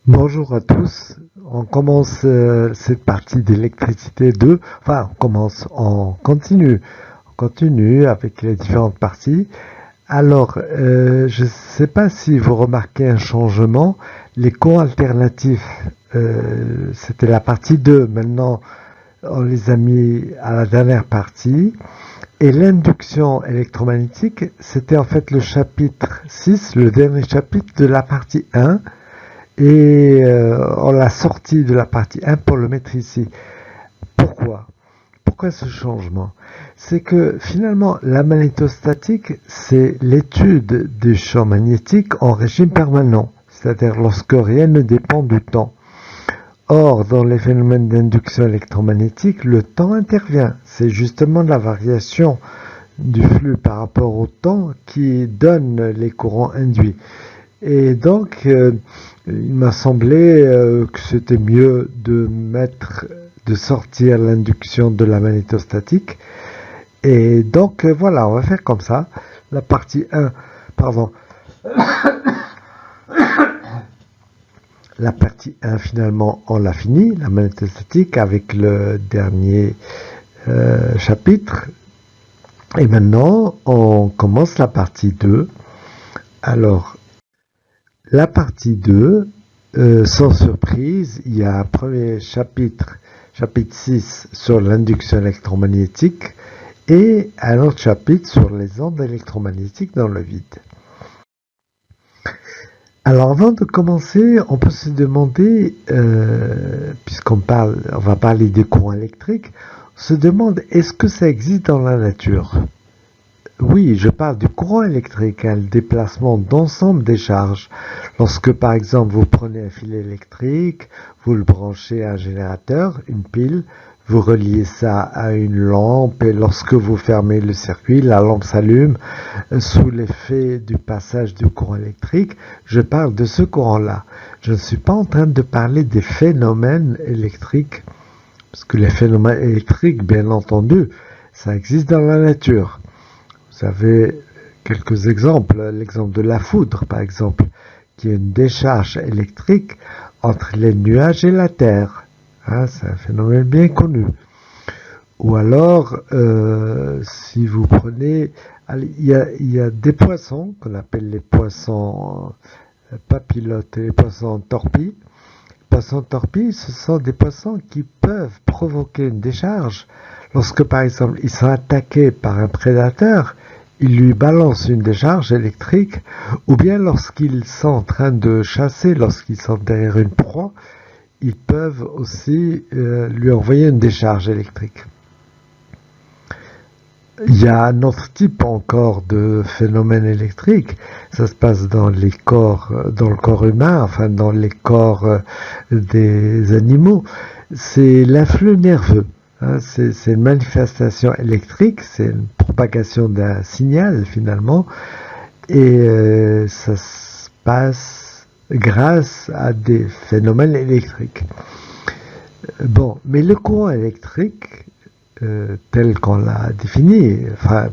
Bonjour à tous. On commence cette partie d'électricité 2. Enfin, on continue avec les différentes parties. Alors, je ne sais pas si vous remarquez un changement. Les courants alternatifs, c'était la partie 2. Maintenant, on les a mis à la dernière partie. Et l'induction électromagnétique, c'était en fait le chapitre 6, le dernier chapitre de la partie 1. Et on l'a sorti de la partie 1 pour le mettre ici. Pourquoi? Pourquoi ce changement? C'est que finalement, la magnétostatique, c'est l'étude du champ magnétique en régime permanent, c'est-à-dire lorsque rien ne dépend du temps. Or, dans les phénomènes d'induction électromagnétique, le temps intervient. C'est justement la variation du flux par rapport au temps qui donne les courants induits. Et donc, il m'a semblé que c'était mieux de sortir l'induction de la magnétostatique. Et donc, voilà, on va faire comme ça. La partie 1, pardon. La partie 1, finalement, on l'a fini, la magnétostatique, avec le dernier chapitre. Et maintenant, on commence la partie 2. Alors, la partie 2, sans surprise, il y a un premier chapitre, chapitre 6, sur l'induction électromagnétique et un autre chapitre sur les ondes électromagnétiques dans le vide. Alors avant de commencer, on peut se demander, on va parler des courants électriques, on se demande est-ce que ça existe dans la nature? Oui, je parle du courant électrique, le déplacement d'ensemble des charges. Lorsque, par exemple, vous prenez un fil électrique, vous le branchez à un générateur, une pile, vous reliez ça à une lampe et lorsque vous fermez le circuit, la lampe s'allume sous l'effet du passage du courant électrique. Je parle de ce courant-là. Je ne suis pas en train de parler des phénomènes électriques, parce que les phénomènes électriques, bien entendu, ça existe dans la nature. Vous avez quelques exemples. L'exemple de la foudre, par exemple, qui est une décharge électrique entre les nuages et la Terre. C'est un phénomène bien connu. Ou alors, si vous prenez... Il y a des poissons qu'on appelle les poissons papillotes et les poissons torpilles. Les poissons torpilles, ce sont des poissons qui peuvent provoquer une décharge lorsque, par exemple, ils sont attaqués par un prédateur. Ils lui balancent une décharge électrique, ou bien lorsqu'ils sont en train de chasser, lorsqu'ils sont derrière une proie, ils peuvent aussi lui envoyer une décharge électrique. Il y a un autre type encore de phénomène électrique. Ça se passe dans les corps, dans le corps humain, enfin dans les corps des animaux. C'est l'influx nerveux. C'est une manifestation électrique, c'est une propagation d'un signal finalement, et ça se passe grâce à des phénomènes électriques. Bon, mais le courant électrique, tel qu'on l'a défini, enfin un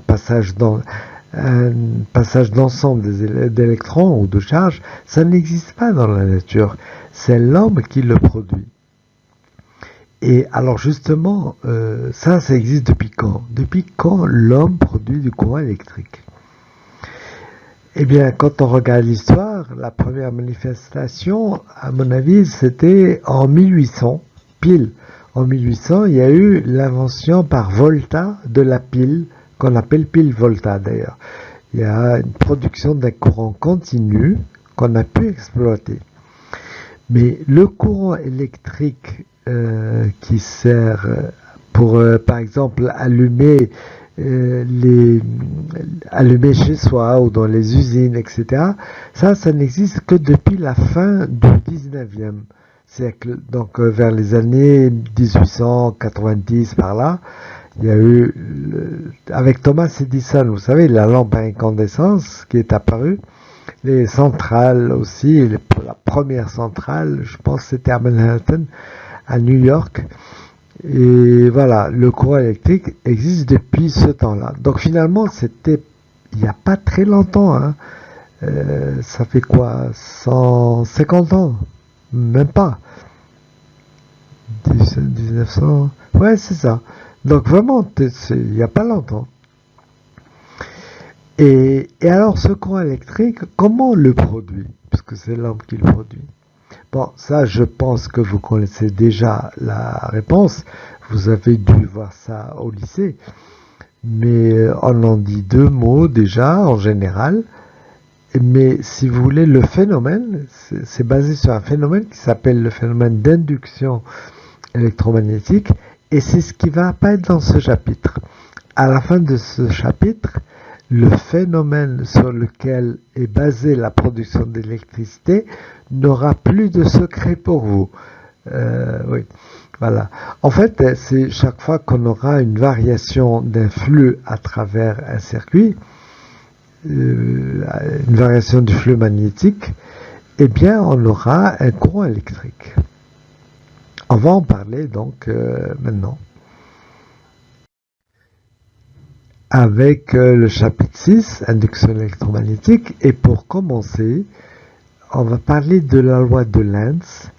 passage d'ensemble d'électrons ou de charges, ça n'existe pas dans la nature. C'est l'homme qui le produit. Et alors justement, ça existe depuis quand? Depuis quand l'homme produit du courant électrique? Eh bien, quand on regarde l'histoire, la première manifestation, à mon avis, c'était en 1800, pile. En 1800, il y a eu l'invention par Volta de la pile, qu'on appelle pile Volta d'ailleurs. Il y a une production d'un courant continu qu'on a pu exploiter. Mais le courant électrique qui sert pour, par exemple, allumer chez soi ou dans les usines, etc. Ça n'existe que depuis la fin du 19e siècle. Donc, vers les années 1890 par là, il y a eu, avec Thomas Edison, vous savez, la lampe à incandescence qui est apparue. Les centrales aussi, la première centrale, je pense que c'était à Manhattan, à New York. Et voilà, le courant électrique existe depuis ce temps-là. Donc finalement, c'était il n'y a pas très longtemps. Ça fait quoi 150 ans même pas. 1900, ouais, c'est ça. Donc vraiment, il n'y a pas longtemps. Et alors, ce courant électrique, comment on le produit? Parce que c'est l'homme qui le produit. Bon, ça, je pense que vous connaissez déjà la réponse. Vous avez dû voir ça au lycée. Mais on en dit deux mots déjà, en général. Mais si vous voulez, le phénomène, c'est basé sur un phénomène qui s'appelle le phénomène d'induction électromagnétique. Et c'est ce qui va apparaître dans ce chapitre. À la fin de ce chapitre, le phénomène sur lequel est basée la production d'électricité n'aura plus de secret pour vous. Oui, voilà. En fait, c'est chaque fois qu'on aura une variation d'un flux à travers un circuit, une variation du flux magnétique, eh bien, on aura un courant électrique. On va en parler donc maintenant. Avec le chapitre 6, induction électromagnétique. Et pour commencer, on va parler de la loi de Lenz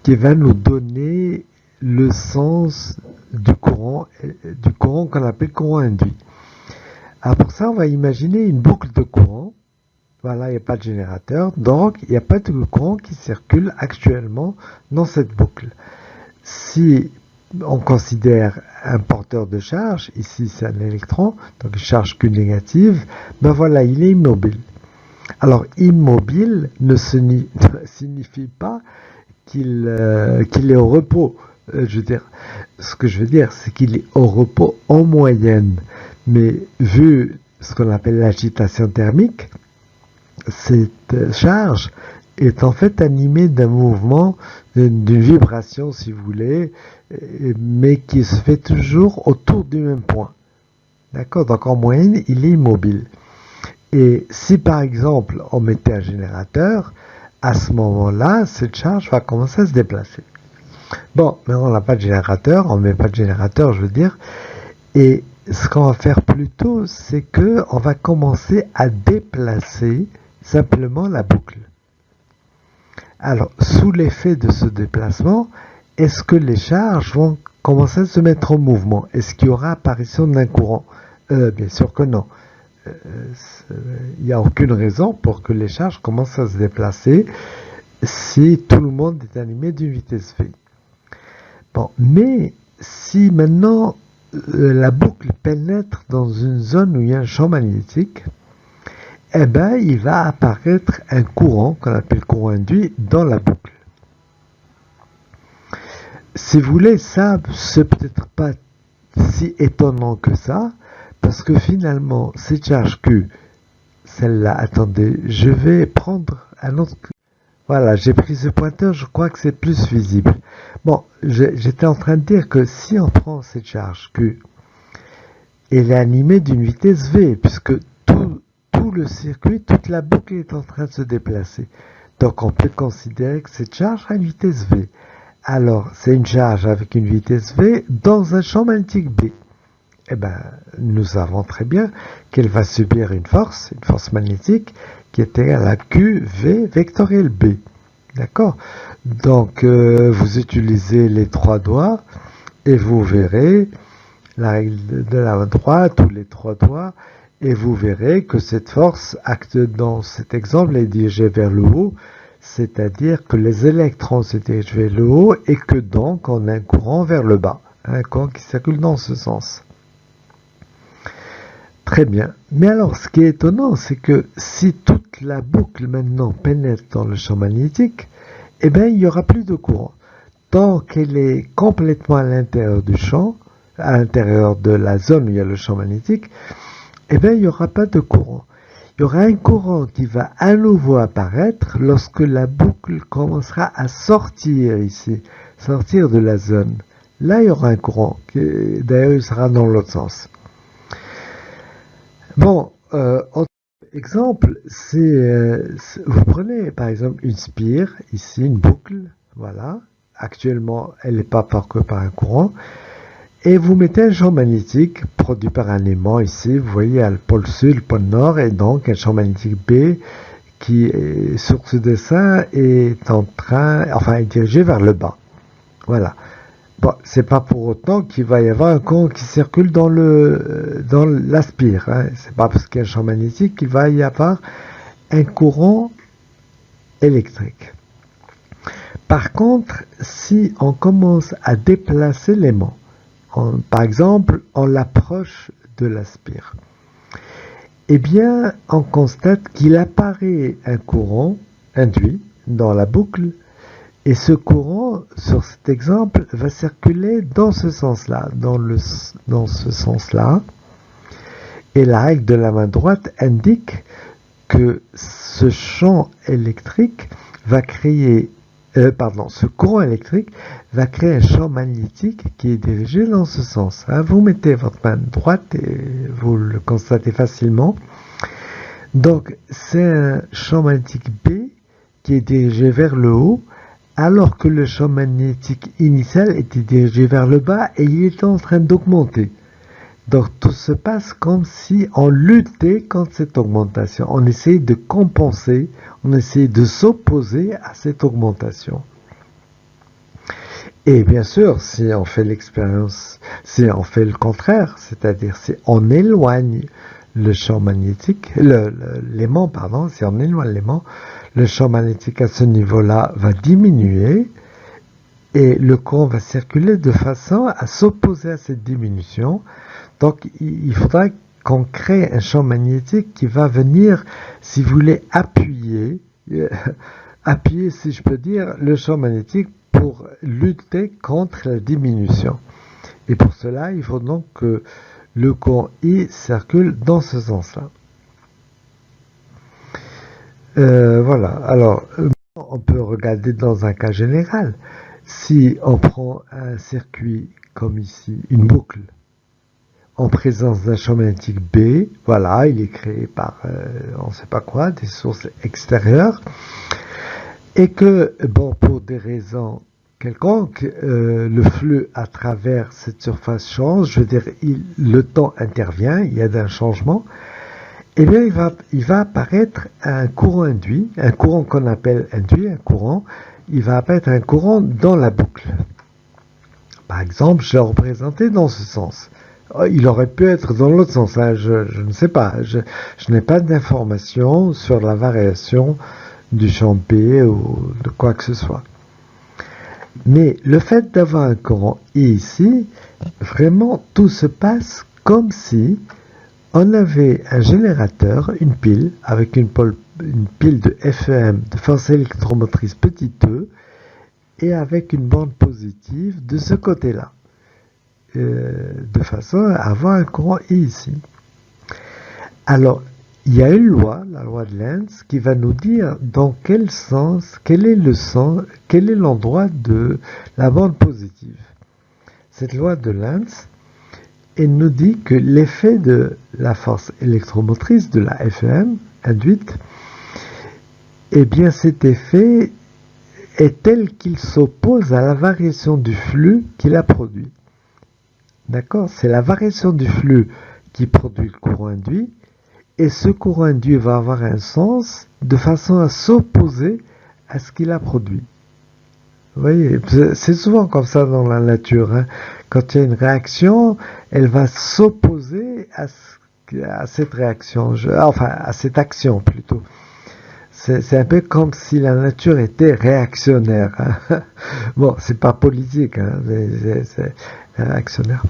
qui va nous donner le sens du courant qu'on appelle courant induit. Alors pour ça, on va imaginer une boucle de courant. Voilà, il n'y a pas de générateur, donc il n'y a pas de courant qui circule actuellement dans cette boucle. Si on considère un porteur de charge, ici c'est un électron, donc une charge Q négative, ben voilà, il est immobile. Alors immobile ne signifie pas qu'il est au repos. Ce que je veux dire, c'est qu'il est au repos en moyenne. Mais vu ce qu'on appelle l'agitation thermique, cette charge est en fait animée d'un mouvement, d'une vibration si vous voulez, mais qui se fait toujours autour du même point. D'accord? Donc en moyenne, il est immobile. Et si par exemple on mettait un générateur, à ce moment-là, cette charge va commencer à se déplacer. Bon, mais on n'a pas de générateur, on ne met pas de générateur, je veux dire. Et ce qu'on va faire plutôt, c'est que on va commencer à déplacer simplement la boucle. Alors, sous l'effet de ce déplacement, est-ce que les charges vont commencer à se mettre en mouvement? Est-ce qu'il y aura apparition d'un courant? Bien sûr que non. Il n'y a aucune raison pour que les charges commencent à se déplacer si tout le monde est animé d'une vitesse v. Bon, mais si maintenant la boucle pénètre dans une zone où il y a un champ magnétique, eh ben, il va apparaître un courant qu'on appelle courant induit dans la boucle. Si vous voulez, ça, c'est peut-être pas si étonnant que ça, parce que finalement, cette charge Q, celle-là, attendez, je vais prendre un autre... Voilà, j'ai pris ce pointeur, je crois que c'est plus visible. Bon, j'étais en train de dire que si on prend cette charge Q, elle est animée d'une vitesse V, puisque tout le circuit, toute la boucle est en train de se déplacer. Donc on peut considérer que cette charge a une vitesse V. Alors, c'est une charge avec une vitesse V dans un champ magnétique B. Eh bien, nous savons très bien qu'elle va subir une force magnétique, qui est égale à QV vectoriel B. D'accord? Donc, vous utilisez les trois doigts et vous verrez la règle de la main droite ou les trois doigts et vous verrez que cette force acte dans cet exemple est dirigée vers le haut, c'est-à-dire que les électrons se dirigent vers le haut et que donc on a un courant vers le bas, un courant qui circule dans ce sens. Très bien. Mais alors, ce qui est étonnant, c'est que si toute la boucle maintenant pénètre dans le champ magnétique, eh bien, il n'y aura plus de courant. Tant qu'elle est complètement à l'intérieur du champ, à l'intérieur de la zone où il y a le champ magnétique, eh bien, il n'y aura pas de courant. Il y aura un courant qui va à nouveau apparaître lorsque la boucle commencera à sortir ici, sortir de la zone. Là, il y aura un courant, d'ailleurs, il sera dans l'autre sens. Bon, autre exemple, vous prenez par exemple une spire, ici une boucle, voilà, actuellement elle n'est pas parcourue par un courant, et vous mettez un champ magnétique produit par un aimant ici, vous voyez, il y a le pôle sud, le pôle nord, et donc un champ magnétique B qui est sur ce dessin est est dirigé vers le bas. Voilà. Bon, c'est pas pour autant qu'il va y avoir un courant qui circule dans l'aspire. Hein. C'est pas parce qu'il y a un champ magnétique qu'il va y avoir un courant électrique. Par contre, si on commence à déplacer l'aimant, par exemple, on l'approche de l'aspire, eh bien, on constate qu'il apparaît un courant induit dans la boucle, et ce courant, sur cet exemple, va circuler dans ce sens-là, dans ce sens-là. Et la règle de la main droite indique que ce champ électrique va créer, ce courant électrique va créer un champ magnétique qui est dirigé dans ce sens. Hein, vous mettez votre main droite et vous le constatez facilement. Donc, c'est un champ magnétique B qui est dirigé vers le haut, alors que le champ magnétique initial était dirigé vers le bas et il est en train d'augmenter. Donc tout se passe comme si on luttait contre cette augmentation. On essayait de compenser, on essayait de s'opposer à cette augmentation. Et bien sûr, si on fait l'expérience, si on fait le contraire, c'est-à-dire si on éloigne le champ magnétique, l'aimant, si on éloigne l'aimant, le champ magnétique à ce niveau-là va diminuer et le courant va circuler de façon à s'opposer à cette diminution. Donc, il faudra qu'on crée un champ magnétique qui va venir, si vous voulez, appuyer, si je peux dire, le champ magnétique pour lutter contre la diminution. Et pour cela, il faut donc que le courant I circule dans ce sens-là. Voilà. Alors, on peut regarder dans un cas général. Si on prend un circuit comme ici, une boucle, en présence d'un champ magnétique B, voilà, il est créé par, on ne sait pas quoi, des sources extérieures, et que, bon, pour des raisons quelconques, le flux à travers cette surface change, je veux dire, le temps intervient, il y a un changement, eh bien, il va apparaître un courant induit, un courant qu'on appelle induit, il va apparaître un courant dans la boucle. Par exemple, je l'ai représenté dans ce sens. Il aurait pu être dans l'autre sens, hein, je ne sais pas, je n'ai pas d'informations sur la variation du champ B ou de quoi que ce soit. Mais le fait d'avoir un courant I ici, vraiment tout se passe comme si on avait un générateur, une pile, avec une pile de FEM, de force électromotrice petit e, et avec une bande positive de ce côté-là, de façon à avoir un courant I ici. Alors, il y a une loi, la loi de Lenz, qui va nous dire dans quel sens, quel est l'endroit de la bande positive. Cette loi de Lenz, elle nous dit que l'effet de la force électromotrice de la FEM induite, eh bien cet effet est tel qu'il s'oppose à la variation du flux qu'il a produit. D'accord? C'est la variation du flux qui produit le courant induit, et ce courant induit va avoir un sens de façon à s'opposer à ce qu'il a produit. Vous voyez, c'est souvent comme ça dans la nature. Hein. Quand il y a une réaction, elle va s'opposer à cette réaction, à cette action plutôt. C'est un peu comme si la nature était réactionnaire. Hein. Bon, c'est pas politique, hein, c'est réactionnaire.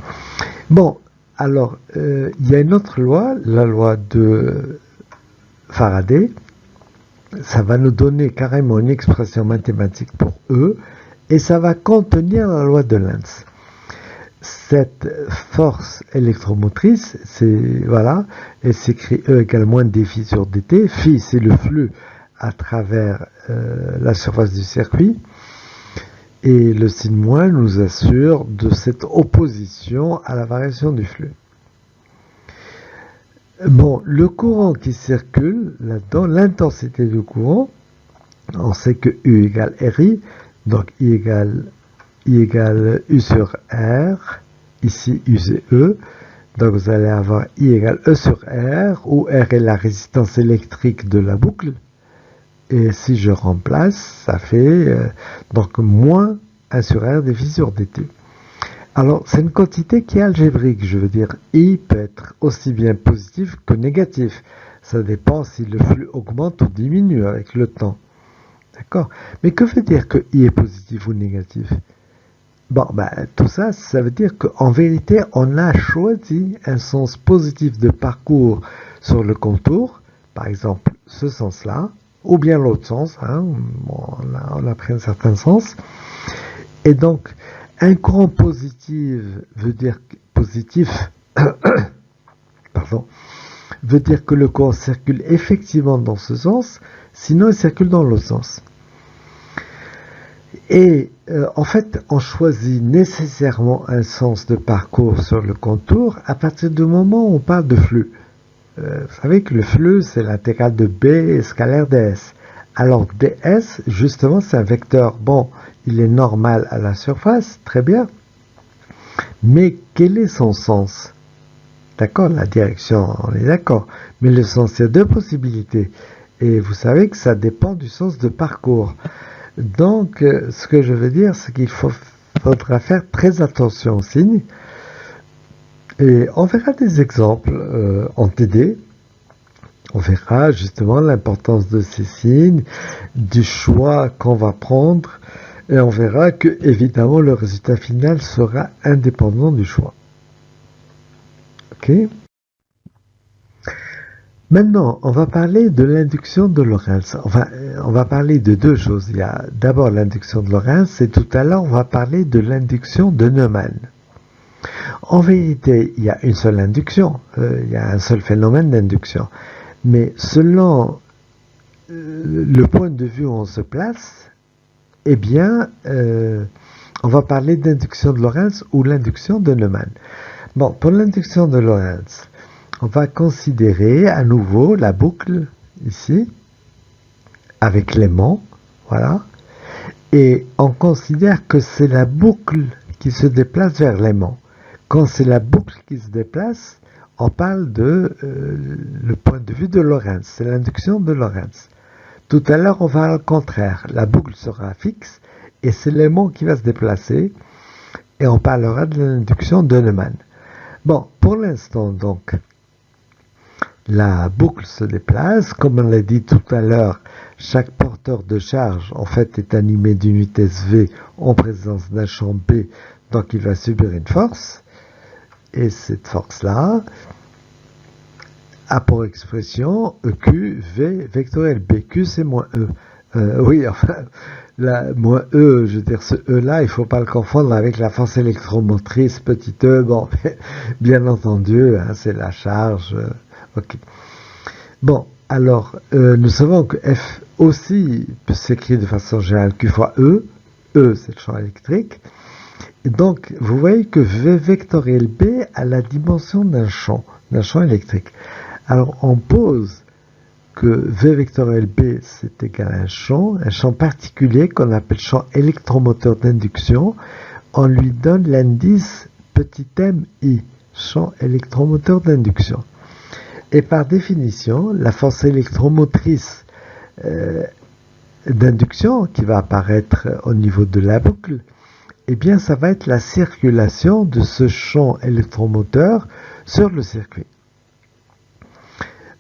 Bon, alors, il y a une autre loi, la loi de Faraday. Ça va nous donner carrément une expression mathématique pour E, et ça va contenir la loi de Lenz. Cette force électromotrice, elle s'écrit E égale moins dφ sur dt. Phi, c'est le flux à travers la surface du circuit. Et le signe moins nous assure de cette opposition à la variation du flux. Bon, le courant qui circule là-dedans, l'intensité du courant, on sait que U égale RI, donc I égale U sur R, ici U c'est E, donc vous allez avoir I égale E sur R, où R est la résistance électrique de la boucle, Et si je remplace, ça fait donc moins 1 sur R défini sur dt. Alors, c'est une quantité qui est algébrique, je veux dire, I peut être aussi bien positif que négatif. Ça dépend si le flux augmente ou diminue avec le temps. D'accord? Mais que veut dire que I est positif ou négatif? Bon, tout ça, ça veut dire qu'en vérité, on a choisi un sens positif de parcours sur le contour, par exemple ce sens-là, ou bien l'autre sens, hein, on a pris un certain sens. Et donc, un courant positif veut dire pardon, veut dire que le courant circule effectivement dans ce sens, sinon il circule dans l'autre sens. Et en fait, on choisit nécessairement un sens de parcours sur le contour à partir du moment où on parle de flux. Vous savez que le flux, c'est l'intégrale de B scalaire ds. Alors ds, justement, c'est un vecteur. Bon, il est normal à la surface, très bien. Mais quel est son sens? D'accord, la direction, on est d'accord. Mais le sens, il y a deux possibilités. Et vous savez que ça dépend du sens de parcours. Donc, ce que je veux dire, c'est qu'il faudra faire très attention aux signes. Et on verra des exemples en TD. On verra justement l'importance de ces signes, du choix qu'on va prendre. Et on verra que, évidemment, le résultat final sera indépendant du choix. OK ? Maintenant, on va parler de l'induction de Lorentz. On va parler de deux choses. Il y a d'abord l'induction de Lorentz et tout à l'heure, on va parler de l'induction de Neumann. En vérité, il y a une seule induction. Il y a un seul phénomène d'induction. Mais selon le point de vue où on se place, eh bien, on va parler d'induction de Lorentz ou l'induction de Neumann. Bon, pour l'induction de Lorentz, on va considérer à nouveau la boucle ici, avec l'aimant, voilà. Et on considère que c'est la boucle qui se déplace vers l'aimant. Quand c'est la boucle qui se déplace, on parle de le point de vue de Lorentz, c'est l'induction de Lorentz. Tout à l'heure, on va à le contraire. La boucle sera fixe et c'est l'aimant qui va se déplacer et on parlera de l'induction de Neumann. Bon, pour l'instant, donc, la boucle se déplace. Comme on l'a dit tout à l'heure, chaque porteur de charge, en fait, est animé d'une vitesse V en présence d'un champ B, donc il va subir une force. Et cette force-là a pour expression EQ, V vectoriel B. Q, c'est moins E. Oui, enfin, moins E, je veux dire, ce E-là, il ne faut pas le confondre avec la force électromotrice, petit e. Bon, bien entendu, hein, c'est la charge. Ok. Bon, alors, nous savons que F aussi peut s'écrire de façon générale Q fois E. E, c'est le champ électrique. Et donc, vous voyez que V vectoriel B a la dimension d'un champ électrique. Alors, on pose que V vectoriel B, c'est égal à un champ particulier qu'on appelle champ électromoteur d'induction. On lui donne l'indice petit mi, champ électromoteur d'induction. Et par définition, la force électromotrice d'induction qui va apparaître au niveau de la boucle, eh bien, ça va être la circulation de ce champ électromoteur sur le circuit.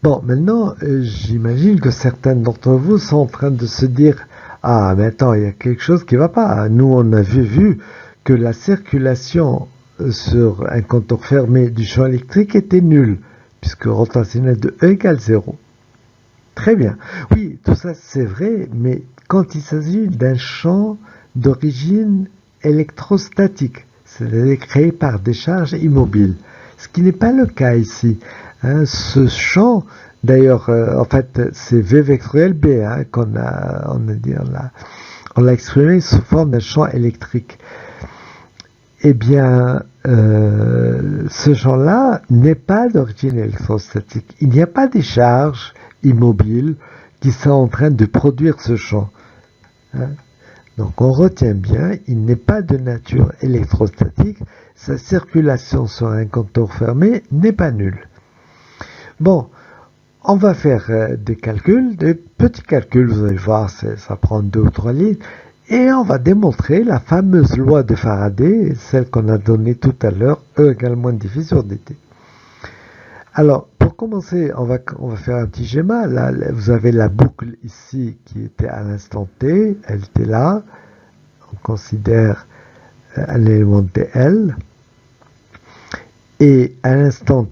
Bon, maintenant, j'imagine que certains d'entre vous sont en train de se dire « Ah, mais attends, il y a quelque chose qui ne va pas. Nous, on a vu que la circulation sur un contour fermé du champ électrique était nulle, puisque rotationnel de E égale 0. » Très bien. Oui, tout ça, c'est vrai, mais quand il s'agit d'un champ d'origine électrostatique, c'est-à-dire créé par des charges immobiles, ce qui n'est pas le cas ici. Hein, ce champ, d'ailleurs, en fait, c'est V vectoriel B hein, on l'a exprimé sous forme d'un champ électrique. Eh bien, ce champ-là n'est pas d'origine électrostatique. Il n'y a pas des charges immobiles qui sont en train de produire ce champ. Hein. Donc, on retient bien, il n'est pas de nature électrostatique. Sa circulation sur un contour fermé n'est pas nulle. Bon, On va faire des calculs, des petits calculs, vous allez voir, ça prend 2 ou 3 lignes, et on va démontrer la fameuse loi de Faraday, celle qu'on a donnée tout à l'heure, E égale moins dφ sur dt. Alors, pour commencer, on va faire un petit schéma. Là, vous avez la boucle ici qui était à l'instant t, elle était là. On considère un élément dl. Et à l'instant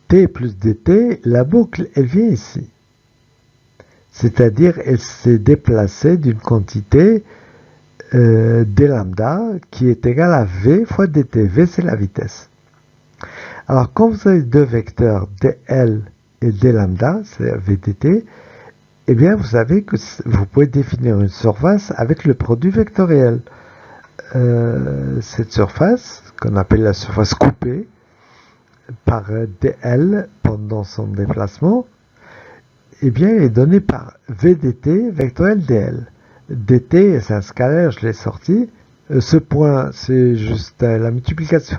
t plus dt, la boucle, elle vient ici. C'est-à-dire, elle s'est déplacée d'une quantité d lambda qui est égale à v fois dt. V, c'est la vitesse. Alors, quand vous avez deux vecteurs dl et d lambda, c'est vdt, eh bien, vous savez que vous pouvez définir une surface avec le produit vectoriel. Cette surface, qu'on appelle la surface coupée, par dl pendant son déplacement, eh bien, elle est donnée par vdt vectoriel dl. dt, c'est un scalaire, je l'ai sorti. Ce point, c'est juste la multiplication.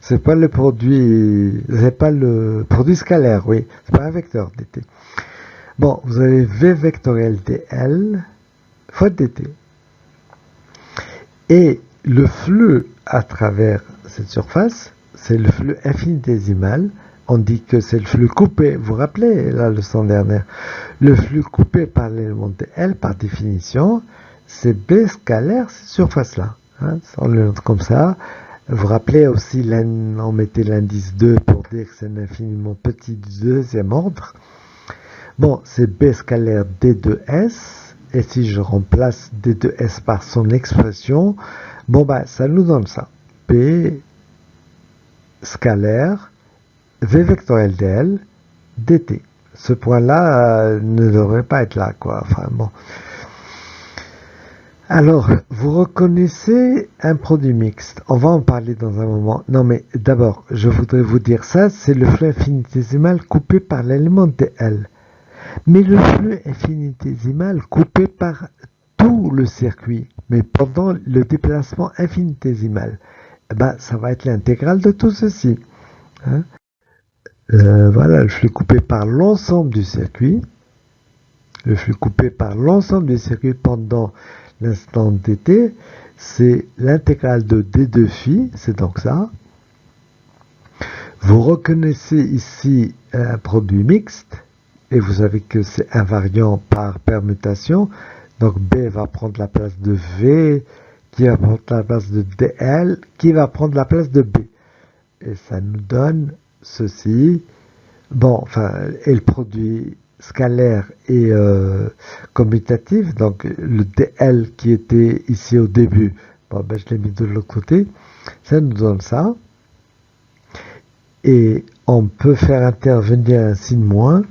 C'est pas le produit scalaire, oui. C'est pas un vecteur dt. Bon, vous avez v vectoriel dl fois dt. Et le flux à travers cette surface, c'est le flux infinitésimal. On dit que c'est le flux coupé. Vous vous rappelez la leçon dernière? Le flux coupé par l'élément dl, par définition, c'est b scalaire cette surface-là. Hein, on le note comme ça. Vous vous rappelez aussi, on mettait l'indice 2 pour dire que c'est un infiniment petit deuxième ordre. Bon, c'est b scalaire d2s. Et si je remplace d2s par son expression, bon, bah, ça nous donne ça. b scalaire v vectoriel dl dt. Ce point-là ne devrait pas être là, quoi. Enfin, bon. Alors, vous reconnaissez un produit mixte. On va en parler dans un moment. Non, mais d'abord, je voudrais vous dire ça, c'est le flux infinitésimal coupé par l'élément dl. Mais le flux infinitésimal coupé par tout le circuit, mais pendant le déplacement infinitésimal, eh ben, ça va être l'intégrale de tout ceci. Hein? Voilà, le flux coupé par l'ensemble du circuit. Le flux coupé par l'ensemble du circuit pendant l'instant dt, c'est l'intégrale de d2 phi, c'est donc ça. Vous reconnaissez ici un produit mixte, et vous savez que c'est invariant par permutation. Donc B va prendre la place de V, qui va prendre la place de DL, qui va prendre la place de B. Et ça nous donne ceci. Bon, enfin, et le produit scalaire et commutatif, donc le DL qui était ici au début, bon, ben, je l'ai mis de l'autre côté, ça nous donne ça. Et on peut faire intervenir un signe moins,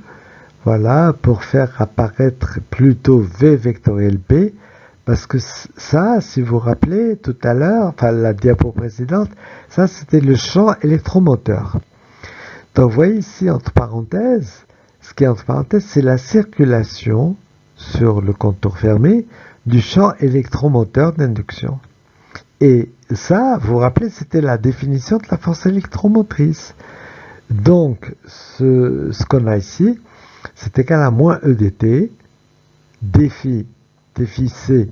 voilà, pour faire apparaître plutôt V vectoriel B, parce que ça, si vous vous rappelez tout à l'heure, enfin la diapo précédente, ça c'était le champ électromoteur. Donc vous voyez ici entre parenthèses, ce qui est entre parenthèses, c'est la circulation sur le contour fermé du champ électromoteur d'induction. Et ça, vous vous rappelez, c'était la définition de la force électromotrice. Donc, ce qu'on a ici, c'est égal à moins E dt, défi C,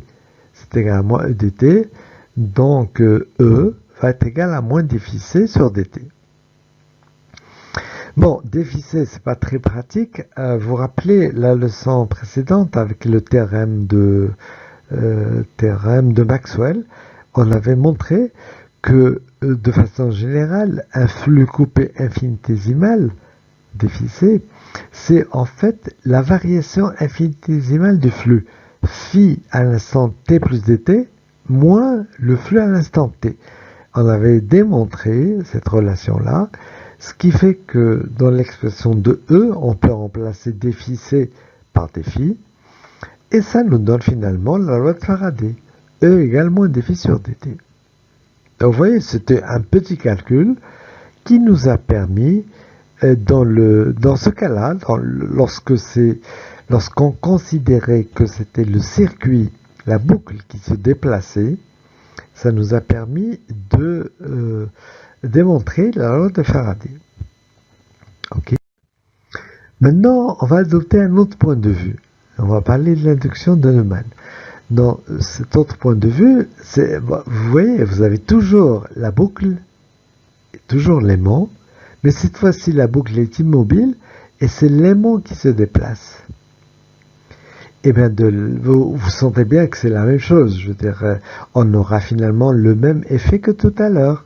c'est égal à moins E dt, donc E va être égal à moins défi C sur dt. Bon, défi C, c'est pas très pratique. Vous vous rappelez la leçon précédente avec le théorème de Maxwell, on avait montré que de façon générale, un flux coupé infinitésimal, défi C, c'est en fait la variation infinitésimale du flux, phi à l'instant t plus dt, moins le flux à l'instant t. On avait démontré cette relation-là, ce qui fait que dans l'expression de E, on peut remplacer défi C par défi, et ça nous donne finalement la loi de Faraday, E égale moins défi sur dt. Donc vous voyez, c'était un petit calcul qui nous a permis, dans ce cas-là, lorsqu'on considérait que c'était le circuit, la boucle qui se déplaçait, ça nous a permis de démontrer la loi de Faraday. Ok. Maintenant, on va adopter un autre point de vue. On va parler de l'induction de Neumann. Dans cet autre point de vue, vous voyez, vous avez toujours la boucle, toujours l'aimant, mais cette fois-ci, la boucle est immobile et c'est l'aimant qui se déplace. Eh bien, vous sentez bien que c'est la même chose. Je veux dire, on aura finalement le même effet que tout à l'heure.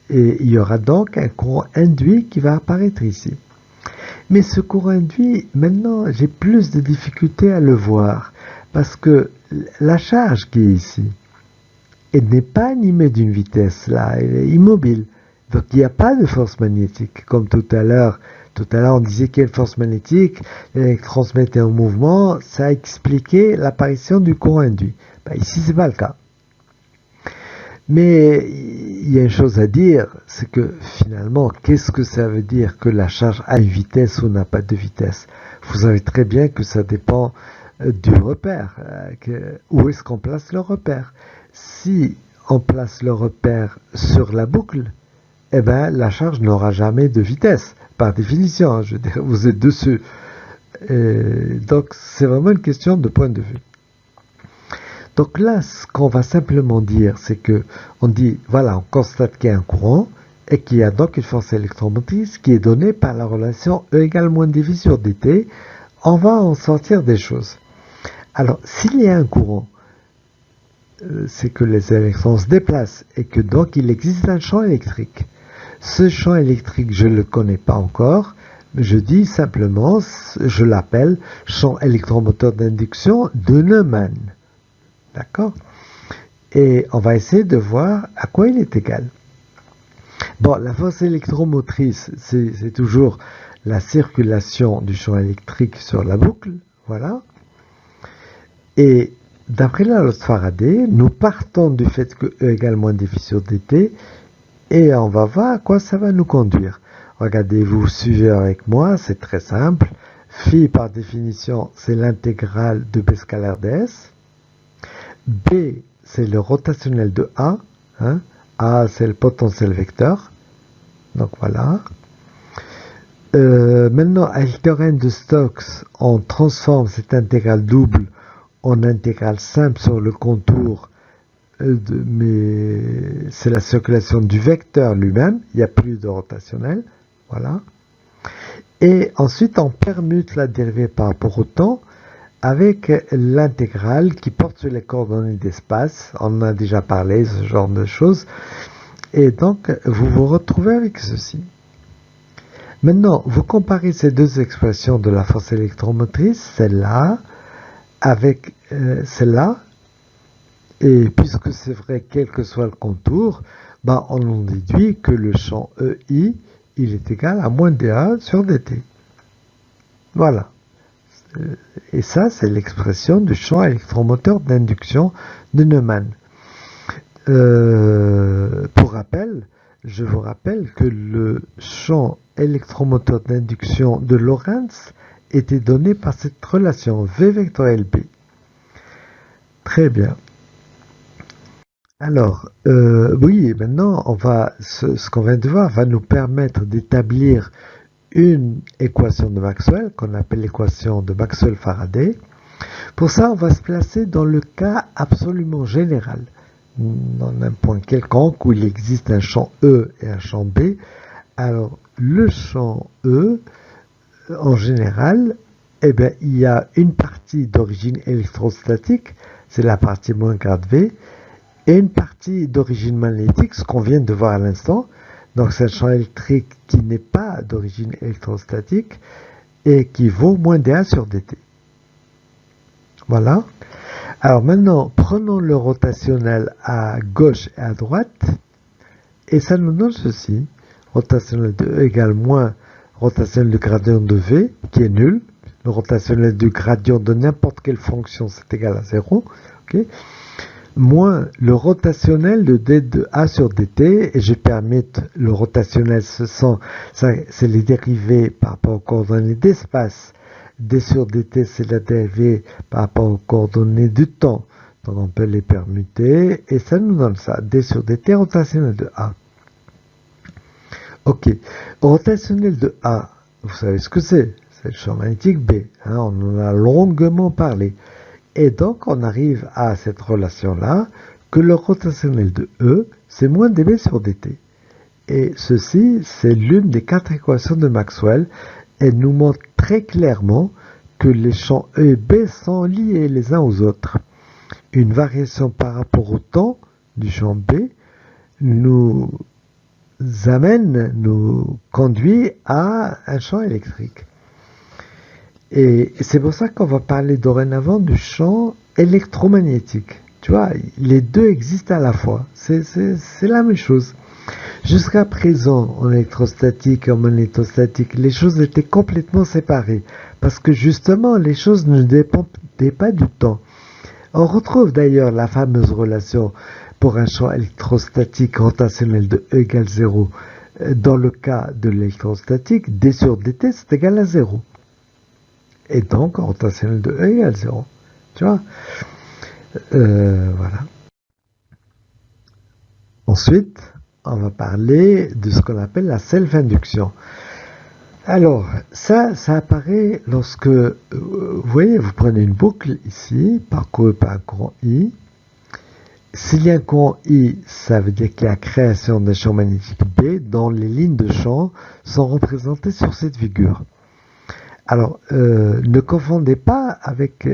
Et il y aura donc un courant induit qui va apparaître ici. Mais ce courant induit, maintenant, j'ai plus de difficultés à le voir. Parce que la charge qui est ici, elle n'est pas animée d'une vitesse, là, elle est immobile. Donc il n'y a pas de force magnétique, comme tout à l'heure. Tout à l'heure, on disait qu'il y a une force magnétique, l'électron se mettait en mouvement, ça a expliqué l'apparition du courant induit. Ben, ici, c'est pas le cas. Mais il y a une chose à dire, c'est que finalement, qu'est-ce que ça veut dire que la charge a une vitesse ou n'a pas de vitesse? Vous savez très bien que ça dépend du repère. Où est-ce qu'on place le repère? Si on place le repère sur la boucle, eh ben, la charge n'aura jamais de vitesse, par définition. Je veux dire, vous êtes dessus. Donc, c'est vraiment une question de point de vue. Donc là, ce qu'on va simplement dire, c'est que on dit, voilà, on constate qu'il y a un courant et qu'il y a donc une force électromotrice qui est donnée par la relation E égale moins dV sur dt. On va en sortir des choses. Alors, s'il y a un courant, c'est que les électrons se déplacent et que donc il existe un champ électrique. Ce champ électrique, je ne le connais pas encore, mais je dis simplement, je l'appelle champ électromoteur d'induction de Neumann. D'accord? Et on va essayer de voir à quoi il est égal. Bon, la force électromotrice, c'est toujours la circulation du champ électrique sur la boucle. Voilà. Et d'après la loi de Faraday, nous partons du fait que E égale moins dV sur dt et on va voir à quoi ça va nous conduire. Regardez, vous suivez avec moi, c'est très simple. Phi, par définition, c'est l'intégrale de B scalaire ds. B, c'est le rotationnel de A. Hein. A, c'est le potentiel vecteur. Donc voilà. Maintenant, avec le théorème de Stokes, on transforme cette intégrale double en intégrale simple sur le contour, mais c'est la circulation du vecteur lui-même. Il n'y a plus de rotationnel. Voilà. Et ensuite, on permute la dérivée par rapport au temps avec l'intégrale qui porte sur les coordonnées d'espace. On en a déjà parlé, ce genre de choses. Et donc, vous vous retrouvez avec ceci. Maintenant, vous comparez ces deux expressions de la force électromotrice, celle-là, avec celle-là, et puisque c'est vrai, quel que soit le contour, ben, on en déduit que le champ EI, il est égal à moins dA sur dt. Voilà. Et ça, c'est l'expression du champ électromoteur d'induction de Neumann. Pour rappel, je vous rappelle que le champ électromoteur d'induction de Lorentz était donné par cette relation V vectoriel B. Très bien. Alors, oui, maintenant, ce qu'on vient de voir va nous permettre d'établir une équation de Maxwell, qu'on appelle l'équation de Maxwell-Faraday. Pour ça, on va se placer dans le cas absolument général, dans un point quelconque où il existe un champ E et un champ B. Alors, le champ E, en général, eh bien, il y a une partie d'origine électrostatique, c'est la partie moins grade V, et une partie d'origine magnétique, ce qu'on vient de voir à l'instant. Donc c'est un champ électrique qui n'est pas d'origine électrostatique et qui vaut moins dA sur dt. Voilà. Alors maintenant, prenons le rotationnel à gauche et à droite et ça nous donne ceci. Rotationnel de E égale moins rotationnel du gradient de V qui est nul. Le rotationnel du gradient de n'importe quelle fonction c'est égal à 0. Okay, moins le rotationnel de d de a sur dt, et je permets le rotationnel, c'est les dérivés par rapport aux coordonnées d'espace. D sur dt, c'est la dérivée par rapport aux coordonnées du temps. Donc on peut les permuter, et ça nous donne ça. D sur dt, rotationnel de a. Ok. Rotationnel de a, vous savez ce que c'est? c'est le champ magnétique B. Hein, on en a longuement parlé. Et donc, on arrive à cette relation-là, que le rotationnel de E, c'est moins dB sur dt. Et ceci, c'est l'une des 4 équations de Maxwell. Elle nous montre très clairement que les champs E et B sont liés les uns aux autres. Une variation par rapport au temps du champ B nous conduit à un champ électrique. Et c'est pour ça qu'on va parler dorénavant du champ électromagnétique. Tu vois, les deux existent à la fois. C'est la même chose. Jusqu'à présent, en électrostatique et en magnétostatique, les choses étaient complètement séparées. Parce que justement, les choses ne dépendaient pas du temps. On retrouve d'ailleurs la fameuse relation pour un champ électrostatique rotationnel de E égale 0. Dans le cas de l'électrostatique, d sur dt, c'est égal à 0. Et donc, rotationnel de E égale 0. Tu vois, voilà. Ensuite, on va parler de ce qu'on appelle la self-induction. Alors, ça apparaît lorsque, vous voyez, vous prenez une boucle ici, parcourue par un courant I. S'il y a un courant I, ça veut dire qu'il y a création d'un champ magnétique B dont les lignes de champ sont représentées sur cette figure. Alors, ne confondez pas avec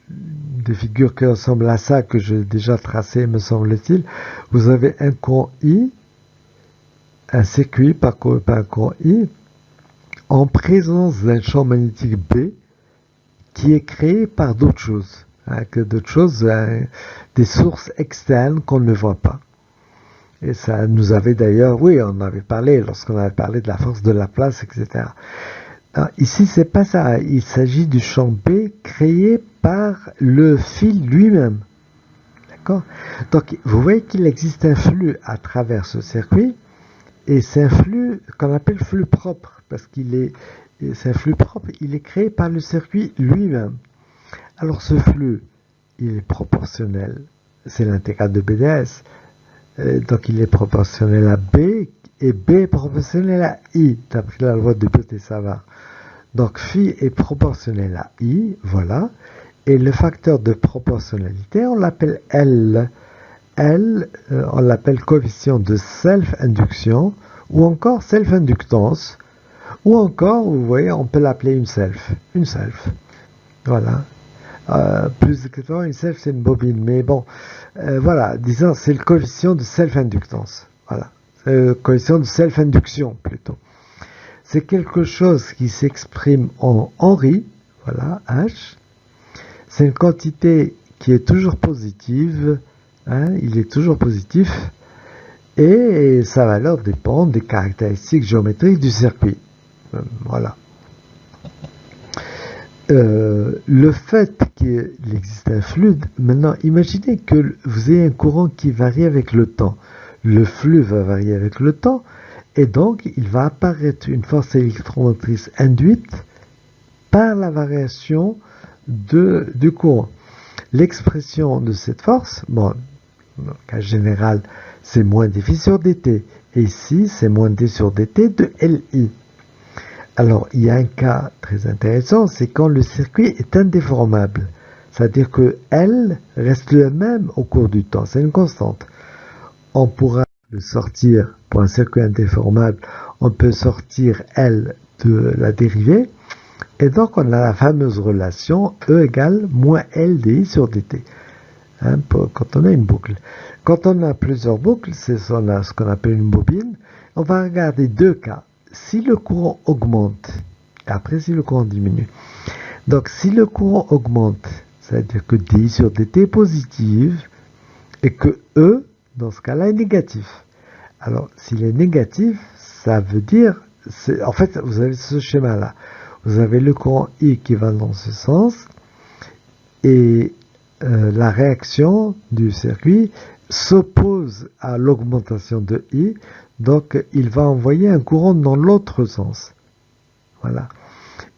des figures qui ressemblent à ça que j'ai déjà tracé, me semble-t-il. Vous avez un courant I, un circuit parcouru par un courant I, en présence d'un champ magnétique B qui est créé par d'autres choses. Des sources externes qu'on ne voit pas. Et ça nous avait d'ailleurs, oui, on avait parlé lorsqu'on avait parlé de la force de Laplace, etc. Alors, ici, c'est pas ça. Il s'agit du champ B créé par le fil lui-même. D'accord? Donc, vous voyez qu'il existe un flux à travers ce circuit, et c'est un flux qu'on appelle flux propre, parce c'est un flux propre, il est créé par le circuit lui-même. Alors, ce flux, il est proportionnel, c'est l'intégrale de BDS, donc il est proportionnel à B, et B est proportionnel à I, d'après la loi de Biot-Savart. Donc phi est proportionnel à I, voilà, et le facteur de proportionnalité, on l'appelle L. L, on l'appelle coefficient de self-induction, ou encore self-inductance, ou encore, vous voyez, on peut l'appeler une self. Voilà. Plus exactement, une self, c'est une bobine, mais bon, voilà, disons, c'est le coefficient de self-inductance. Voilà. Le coefficient de self-induction, plutôt. C'est quelque chose qui s'exprime en Henry, voilà, H. C'est une quantité qui est toujours positive, hein, il est toujours positif, et sa valeur dépend des caractéristiques géométriques du circuit. Voilà. Le fait qu'il existe un flux, maintenant imaginez que vous ayez un courant qui varie avec le temps. Le flux va varier avec le temps, et donc il va apparaître une force électromotrice induite par la variation du courant. L'expression de cette force, bon, dans le cas général, c'est moins dφ sur dt, et ici c'est moins d sur dt de Li. Alors, il y a un cas très intéressant, c'est quand le circuit est indéformable. C'est-à-dire que L reste le même au cours du temps, c'est une constante. On pourra le sortir, pour un circuit indéformable, on peut sortir L de la dérivée, et donc on a la fameuse relation E égale moins LDI sur dt, hein, quand on a une boucle. Quand on a plusieurs boucles, c'est ce qu'on appelle une bobine, on va regarder deux cas. Si le courant augmente, et après si le courant diminue. Donc si le courant augmente, c'est-à-dire que d sur dt est positive, et que E, dans ce cas-là, est négatif. Alors s'il est négatif, ça veut dire, en fait, vous avez ce schéma-là. Vous avez le courant I qui va dans ce sens, et la réaction du circuit s'oppose à l'augmentation de I, donc il va envoyer un courant dans l'autre sens. Voilà.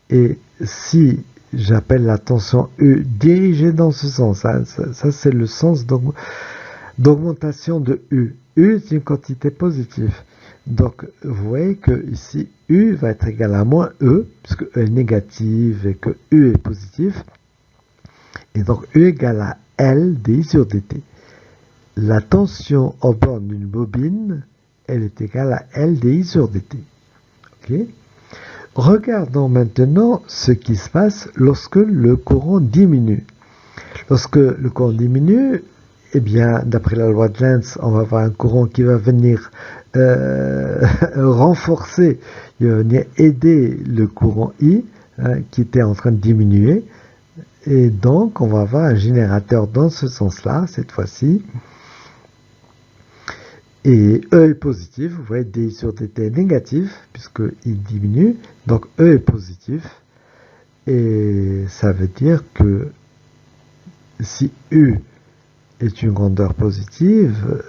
Et si j'appelle la tension E dirigée dans ce sens, hein, ça c'est le sens d'augmentation de U. U c'est une quantité positive. Donc, vous voyez que ici, U va être égal à moins E, puisque E est négatif et que U est positif. Et donc, U égale à L dI sur dt. La tension aux bornes d'une bobine, elle est égale à L dI sur dt. Okay. Regardons maintenant ce qui se passe lorsque le courant diminue. Lorsque le courant diminue, eh bien, d'après la loi de Lenz, on va avoir un courant qui va venir renforcer, il va venir aider le courant I, hein, qui était en train de diminuer. Et donc, on va avoir un générateur dans ce sens-là, cette fois-ci. Et E est positif, vous voyez, dI sur dt est négatif, puisqu'il diminue. Donc, E est positif. Et ça veut dire que si U est une grandeur positive,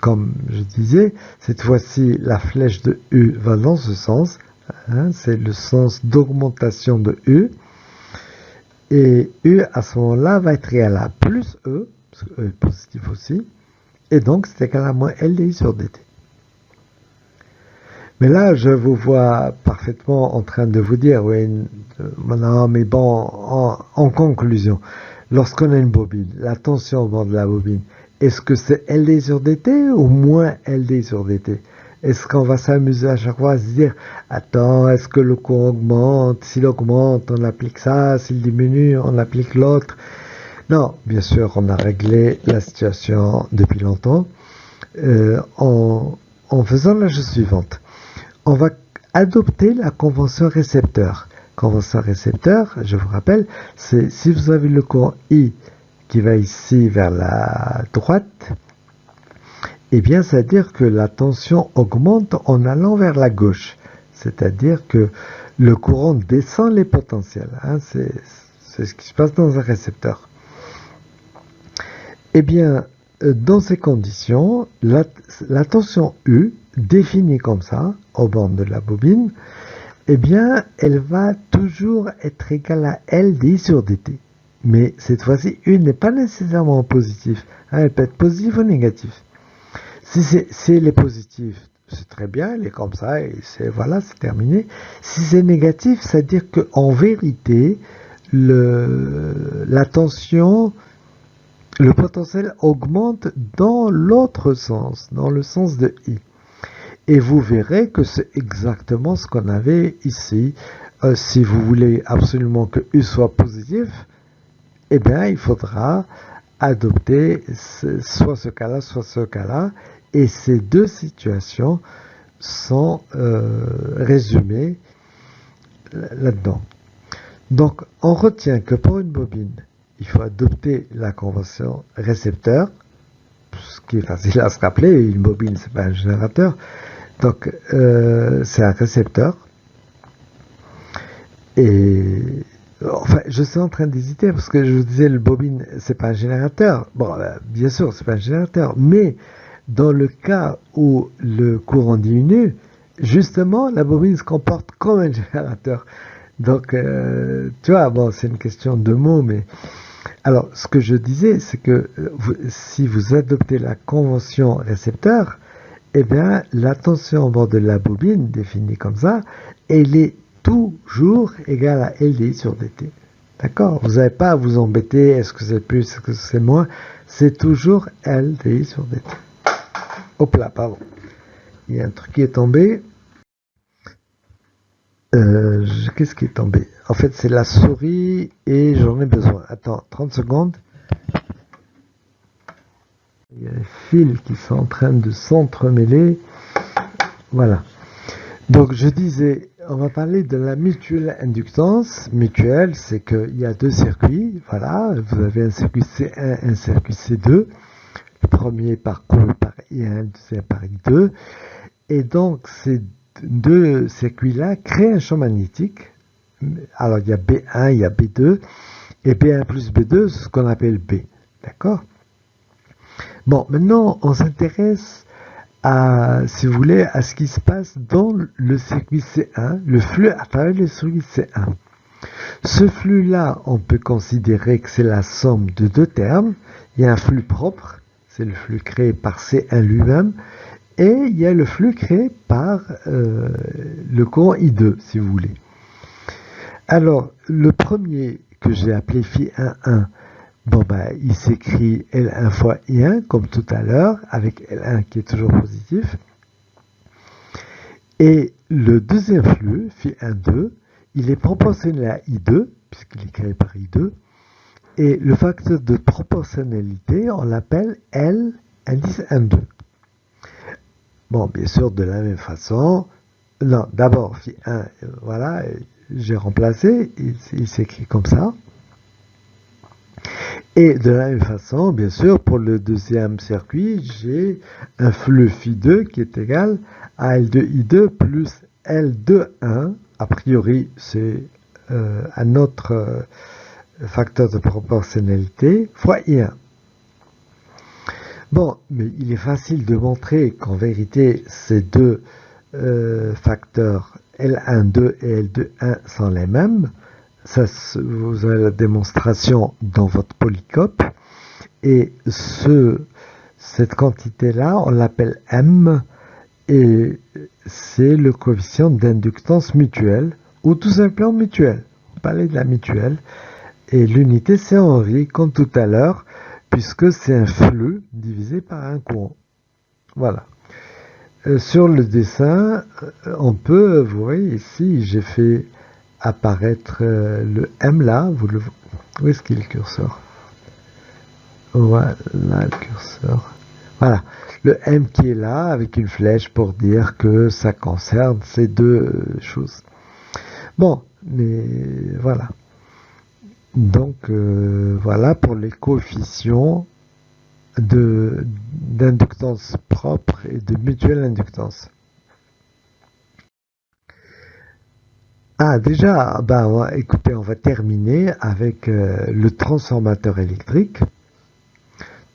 comme je disais, cette fois-ci, la flèche de U va dans ce sens. Hein, c'est le sens d'augmentation de U. Et U, à ce moment-là, va être égal à plus E, parce que E est positif aussi. Et donc, c'est égal à moins LDI sur dt. Mais là, je vous vois parfaitement en train de vous dire, oui, non, mais bon, en conclusion, lorsqu'on a une bobine, la tension au bord de la bobine, est-ce que c'est LDI sur dt ou moins LDI sur dt? Est-ce qu'on va s'amuser à chaque fois à se dire, attends, est-ce que le courant augmente? S'il augmente, on applique ça. S'il diminue, on applique l'autre. Non, bien sûr, on a réglé la situation depuis longtemps en faisant la chose suivante. On va adopter la convention récepteur. Convention récepteur, je vous rappelle, c'est si vous avez le courant I qui va ici vers la droite, eh bien, ça veut dire que la tension augmente en allant vers la gauche. C'est-à-dire que le courant descend les potentiels. Hein, c'est ce qui se passe dans un récepteur. Eh bien, dans ces conditions, la tension U, définie comme ça, aux bornes de la bobine, eh bien, elle va toujours être égale à L dI sur dt. Mais cette fois-ci, U n'est pas nécessairement positif. Hein, elle peut être positive ou négative. Si elle est positive, c'est très bien, elle est comme ça, et voilà, c'est terminé. Si c'est négatif, c'est-à-dire qu'en vérité, la tension, le potentiel augmente dans l'autre sens, dans le sens de I. Et vous verrez que c'est exactement ce qu'on avait ici. Si vous voulez absolument que U soit positif, eh bien, il faudra adopter soit ce cas-là, soit ce cas-là. Et ces deux situations sont résumées là-dedans. Donc, on retient que pour une bobine, il faut adopter la convention récepteur, ce qui est facile à se rappeler. Une bobine, c'est pas un générateur. Donc, c'est un récepteur. Et enfin, je suis en train d'hésiter parce que je vous disais, le bobine, c'est pas un générateur. Bon, bien sûr, c'est pas un générateur, mais dans le cas où le courant diminue, justement, la bobine se comporte comme un générateur. Donc, tu vois, bon, c'est une question de mots, mais... Alors, ce que je disais, c'est que si vous adoptez la convention récepteur, eh bien, la tension au bord de la bobine, définie comme ça, elle est toujours égale à LDI sur dt. D'accord? Vous n'avez pas à vous embêter, est-ce que c'est plus, est-ce que c'est moins? C'est toujours LDI sur dt. Hop là, pardon. Il y a un truc qui est tombé. Qu'est-ce qui est tombé? En fait, c'est la souris et j'en ai besoin. Attends, 30 secondes. Il y a les fils qui sont en train de s'entremêler. Voilà. Donc, je disais, on va parler de la mutuelle inductance. Mutuelle, c'est qu'il y a deux circuits. Voilà, vous avez un circuit C1 et un circuit C2. Le premier parcouru par I1, le deuxième par I2. Et donc, ces deux circuits-là créent un champ magnétique. Alors, il y a B1, il y a B2. Et B1 plus B2, c'est ce qu'on appelle B. D'accord? Bon, maintenant, on s'intéresse à, si vous voulez, à ce qui se passe dans le circuit C1, le flux à travers le circuit C1. Ce flux-là, on peut considérer que c'est la somme de deux termes. Il y a un flux propre, c'est le flux créé par C1 lui-même, et il y a le flux créé par le courant I2, si vous voulez. Alors, le premier que j'ai appelé Φ11, bon ben, il s'écrit L1 fois I1, comme tout à l'heure, avec L1 qui est toujours positif. Et le deuxième flux, Φ12, il est proportionnel à I2, puisqu'il est créé par I2. Et le facteur de proportionnalité, on l'appelle L indice 1,2. Bon, bien sûr, de la même façon, non, d'abord, Φ1, voilà, j'ai remplacé, il s'écrit comme ça. Et de la même façon, bien sûr, pour le deuxième circuit, j'ai un flux Φ2 qui est égal à L2I2 plus L2,1. A priori, c'est un autre facteur de proportionnalité fois I1. Bon, mais il est facile de montrer qu'en vérité, ces deux facteurs L1,2 et L2,1 sont les mêmes. Ça, vous avez la démonstration dans votre polycope. Et cette quantité-là, on l'appelle M, et c'est le coefficient d'inductance mutuelle, ou tout simplement mutuelle. On parlait de la mutuelle. Et l'unité, c'est Henry, comme tout à l'heure, puisque c'est un flux divisé par un courant. Voilà. Sur le dessin, on peut, vous voyez ici, j'ai fait apparaître le M là. Où est-ce qu'il est le curseur? Voilà le curseur. Voilà. Le M qui est là, avec une flèche pour dire que ça concerne ces deux choses. Bon, mais voilà. Donc, voilà pour les coefficients d'inductance propre et de mutuelle inductance. Ah, déjà, écoutez, on va terminer avec le transformateur électrique.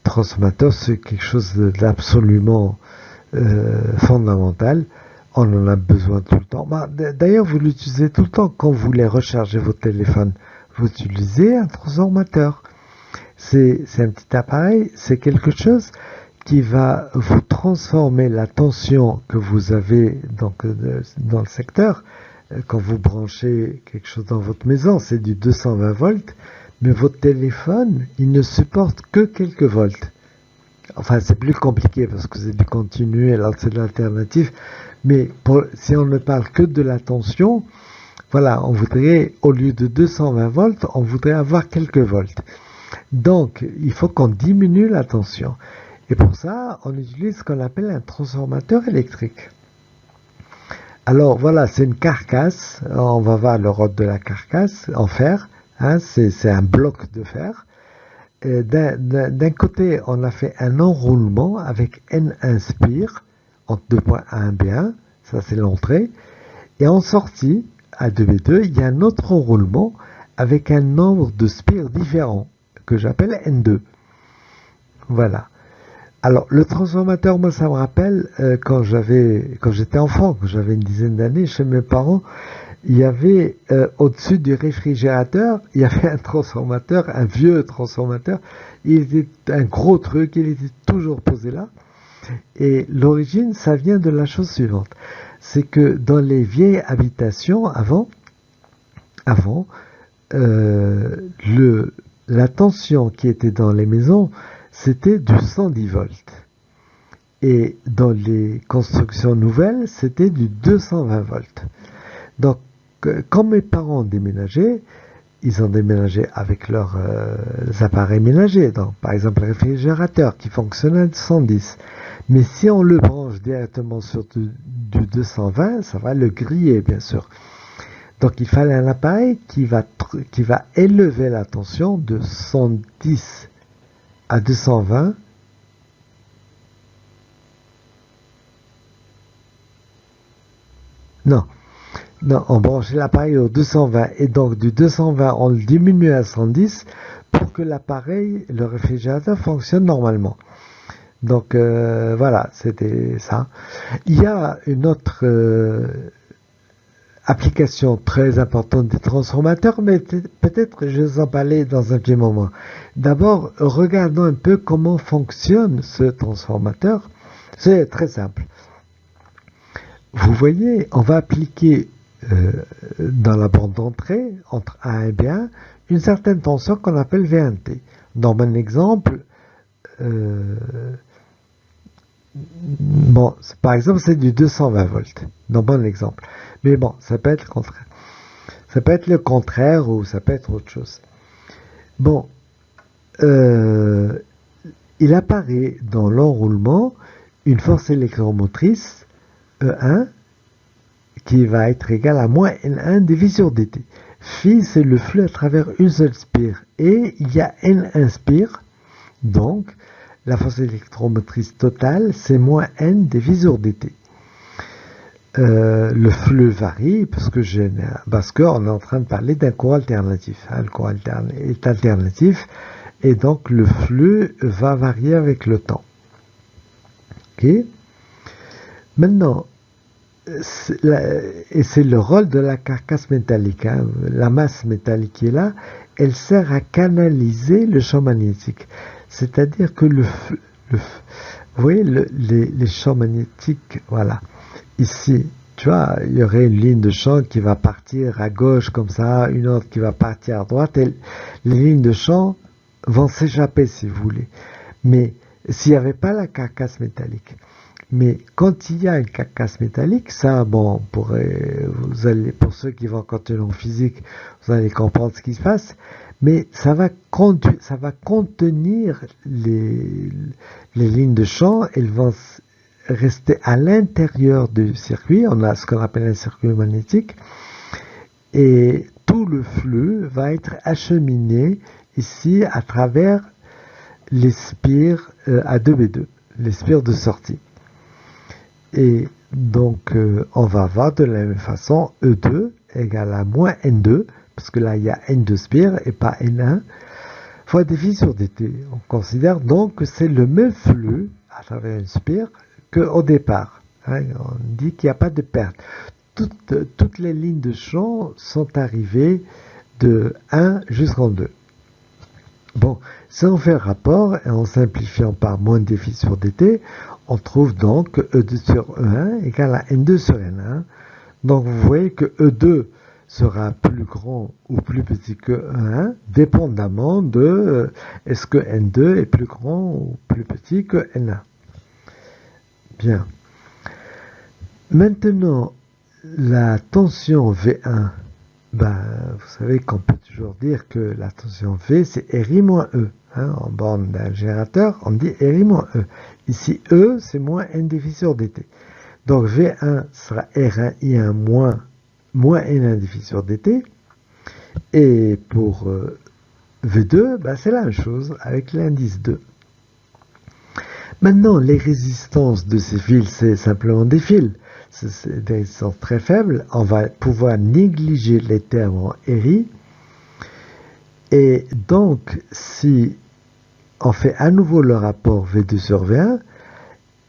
Transformateur, c'est quelque chose d'absolument fondamental. On en a besoin tout le temps. D'ailleurs, vous l'utilisez tout le temps quand vous voulez recharger votre téléphone. Vous utilisez un transformateur. C'est un petit appareil, c'est quelque chose qui va vous transformer la tension que vous avez donc, dans le secteur. Quand vous branchez quelque chose dans votre maison, c'est du 220 volts, mais votre téléphone, il ne supporte que quelques volts. Enfin, c'est plus compliqué parce que c'est du continu et là, c'est de l'alternative. Mais si on ne parle que de la tension, voilà, on voudrait, au lieu de 220 volts, on voudrait avoir quelques volts. Donc, il faut qu'on diminue la tension. Et pour ça, on utilise ce qu'on appelle un transformateur électrique. Alors, voilà, c'est une carcasse. On va voir le rôle de la carcasse en fer. Hein, c'est un bloc de fer. D'un côté, on a fait un enroulement avec N1 spire entre deux points A1 B1. Ça, c'est l'entrée. Et en sortie, à 2B2, il y a un autre enroulement avec un nombre de spires différents que j'appelle N2. Voilà. Alors, le transformateur, moi, ça me rappelle quand j'étais enfant, quand j'avais une dizaine d'années, chez mes parents, il y avait au-dessus du réfrigérateur, il y avait un transformateur, un vieux transformateur. Il était un gros truc, il était toujours posé là. Et l'origine, ça vient de la chose suivante. C'est que dans les vieilles habitations, avant la tension qui était dans les maisons, c'était du 110 volts. Et dans les constructions nouvelles, c'était du 220 volts. Donc, quand mes parents ont déménagé, ils ont déménagé avec leurs appareils ménagers. Donc, par exemple, le réfrigérateur qui fonctionne à 110. Mais si on le branche directement sur du 220, ça va le griller, bien sûr. Donc, il fallait un appareil qui va élever la tension de 110 à 220. Non, on branchait l'appareil au 220 et donc du 220, on le diminue à 110 pour que l'appareil, le réfrigérateur, fonctionne normalement. Donc voilà, c'était ça. Il y a une autre application très importante des transformateurs, mais peut-être je vais vous en parler dans un petit moment. D'abord, regardons un peu comment fonctionne ce transformateur. C'est très simple. Vous voyez, on va appliquer dans la bande d'entrée, entre A et B1, une certaine tension qu'on appelle V1T. Dans mon exemple, bon, par exemple, c'est du 220 volts, dans mon exemple. Mais bon, ça peut être le contraire. Ça peut être le contraire ou ça peut être autre chose. Bon, il apparaît dans l'enroulement une force électromotrice E1 qui va être égale à moins N1 divisé sur dt. Phi, c'est le flux à travers une seule spire. Et il y a N1 spire. Donc, la force électromotrice totale, c'est moins N divisé sur dt. Le flux varie parce qu'on est en train de parler d'un courant alternatif. Le courant est alternatif et donc le flux va varier avec le temps. Ok. Maintenant, c'est le rôle de la carcasse métallique. Hein. La masse métallique qui est là, elle sert à canaliser le champ magnétique. C'est-à-dire que vous voyez les champs magnétiques, voilà. Ici, tu vois, il y aurait une ligne de champ qui va partir à gauche comme ça, une autre qui va partir à droite, et les lignes de champ vont s'échapper si vous voulez. Mais s'il n'y avait pas la carcasse métallique, mais quand il y a une carcasse métallique, ça, bon, pour ceux qui vont continuer en physique, vous allez comprendre ce qui se passe, mais ça va contenir les lignes de champ, elles vont rester à l'intérieur du circuit, on a ce qu'on appelle un circuit magnétique, et tout le flux va être acheminé ici à travers les spires A2B2, les spires de sortie. Et donc, on va avoir de la même façon E2 égale à moins N2, parce que là, il y a N2 spires et pas N1, fois dφ sur dt. On considère donc que c'est le même flux à travers une spire qu'au départ. Hein, on dit qu'il n'y a pas de perte. Toutes les lignes de champ sont arrivées de 1 jusqu'en 2. Bon, si on fait le rapport, et en simplifiant par moins dφ sur dt, on trouve donc que E2 sur E1 égale à N2 sur N1. Donc vous voyez que E2 sera plus grand ou plus petit que E1, dépendamment de est-ce que N2 est plus grand ou plus petit que N1. Bien. Maintenant, la tension V1, ben, vous savez qu'on peut toujours dire que la tension V, c'est RI moins E. Hein, en borne d'un générateur, on dit RI moins E. Ici, E, c'est moins N dφ sur dt. Donc, V1 sera R1 I1 moins N1 dφ sur dt. Et pour V2, ben, c'est la même chose avec l'indice 2. Maintenant, les résistances de ces fils, c'est simplement des fils. C'est des résistances très faibles. On va pouvoir négliger les termes en RI. Et donc, si on fait à nouveau le rapport V2 sur V1,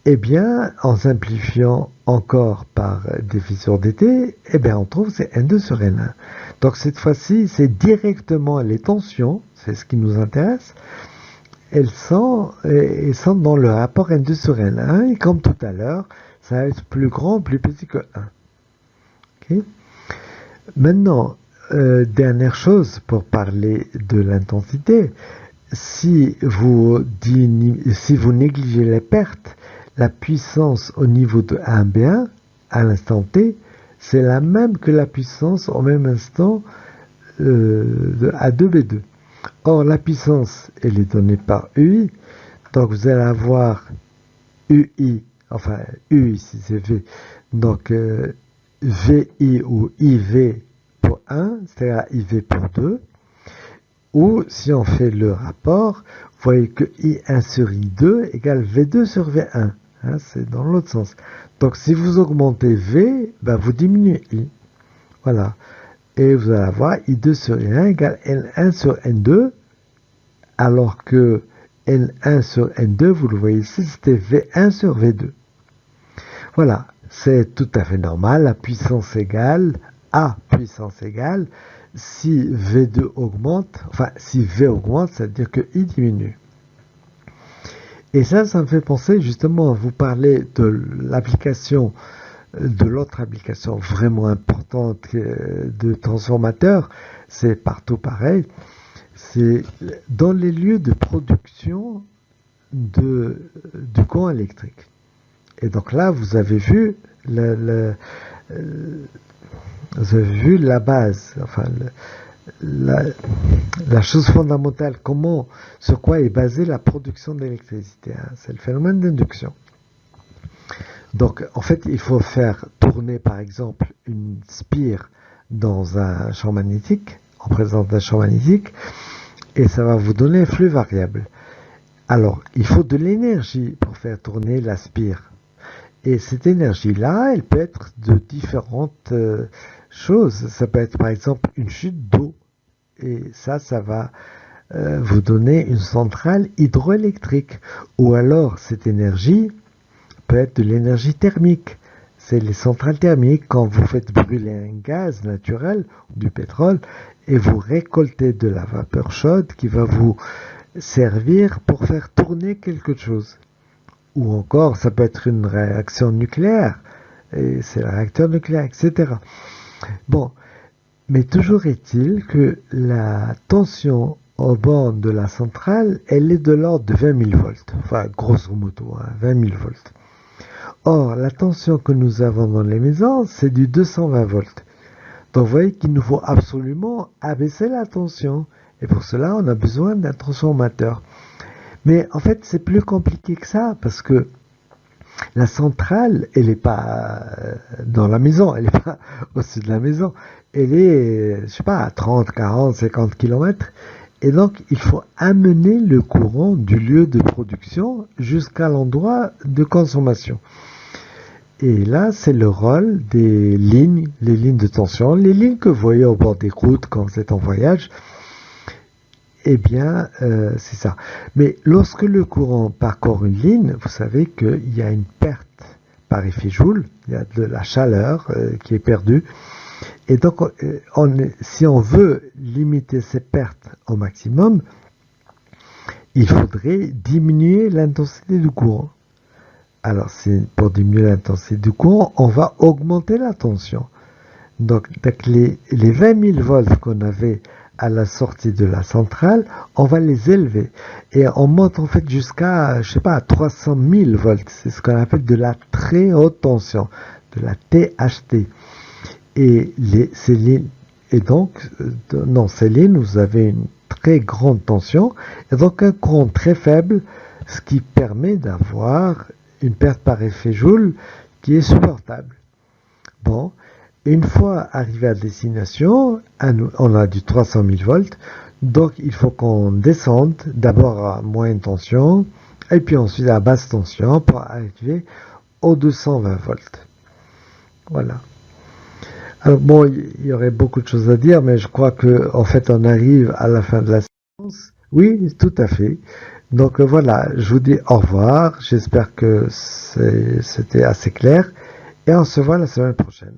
eh bien, en simplifiant encore par dφ sur dt, eh bien, on trouve c'est N2 sur N1. Donc, cette fois-ci, c'est directement les tensions, c'est ce qui nous intéresse. Elles sont dans le rapport N2 sur N1, et comme tout à l'heure, ça va être plus grand, plus petit que 1. Okay. Maintenant, dernière chose pour parler de l'intensité, si vous négligez les pertes, la puissance au niveau de 1B1 à l'instant T, c'est la même que la puissance au même instant de A2B2. Or, la puissance, elle est donnée par UI, donc vous allez avoir UI, enfin U ici c'est V, donc VI ou IV pour 1, c'est-à-dire IV pour 2, ou si on fait le rapport, vous voyez que I1 sur I2 égale V2 sur V1, hein, c'est dans l'autre sens. Donc si vous augmentez V, ben, vous diminuez I, voilà. Et vous allez avoir I2 sur I1 égale N1 sur N2, alors que N1 sur N2, vous le voyez ici, c'était V1 sur V2. Voilà, c'est tout à fait normal, la puissance égale, A puissance égale, si V2 augmente, enfin si V augmente, ça veut dire que I diminue. Et ça me fait penser justement, vous parlez de l'application, de l'autre application vraiment importante de transformateur, c'est partout pareil, c'est dans les lieux de production du courant électrique. Et donc là, vous avez vu vous avez vu la base, enfin la chose fondamentale, sur quoi est basée la production d'électricité. Hein, c'est le phénomène d'induction. Donc, en fait, il faut faire tourner, par exemple, une spire dans un champ magnétique, en présence d'un champ magnétique, et ça va vous donner un flux variable. Alors, il faut de l'énergie pour faire tourner la spire. Et cette énergie-là, elle peut être de différentes choses. Ça peut être, par exemple, une chute d'eau. Et ça va vous donner une centrale hydroélectrique. Ou alors, cette énergie peut être de l'énergie thermique. C'est les centrales thermiques quand vous faites brûler un gaz naturel, du pétrole, et vous récoltez de la vapeur chaude qui va vous servir pour faire tourner quelque chose. Ou encore, ça peut être une réaction nucléaire, et c'est le réacteur nucléaire, etc. Bon, mais toujours est-il que la tension au bord de la centrale, elle est de l'ordre de 20 000 volts. Enfin, grosso modo, 20 000 volts. Or, la tension que nous avons dans les maisons, c'est du 220 volts. Donc, vous voyez qu'il nous faut absolument abaisser la tension. Et pour cela, on a besoin d'un transformateur. Mais en fait, c'est plus compliqué que ça, parce que la centrale, elle n'est pas dans la maison, elle n'est pas au-dessus de la maison. Elle est, je sais pas, à 30, 40, 50 km. Et donc, il faut amener le courant du lieu de production jusqu'à l'endroit de consommation. Et là, c'est le rôle des lignes, les lignes de tension, les lignes que vous voyez au bord des routes quand vous êtes en voyage. Eh bien, c'est ça. Mais lorsque le courant parcourt une ligne, vous savez qu'il y a une perte par effet Joule, il y a de la chaleur qui est perdue. Et donc, si on veut limiter ces pertes au maximum, il faudrait diminuer l'intensité du courant. Alors, pour diminuer l'intensité du courant, on va augmenter la tension. Donc les 20 000 volts qu'on avait à la sortie de la centrale, on va les élever. Et on monte en fait jusqu'à, je sais pas, 300 000 volts. C'est ce qu'on appelle de la très haute tension, de la THT. Et ces lignes, vous avez une très grande tension, et donc un courant très faible, ce qui permet d'avoir une perte par effet Joule qui est supportable. Bon. Une fois arrivé à destination, on a du 300 000 volts, donc il faut qu'on descende d'abord à moyenne tension, et puis ensuite à basse tension pour arriver aux 220 volts. Voilà. Alors bon, il y aurait beaucoup de choses à dire, mais je crois que en fait on arrive à la fin de la séance. Oui, tout à fait. Donc voilà, je vous dis au revoir, j'espère que c'était assez clair, et on se voit la semaine prochaine.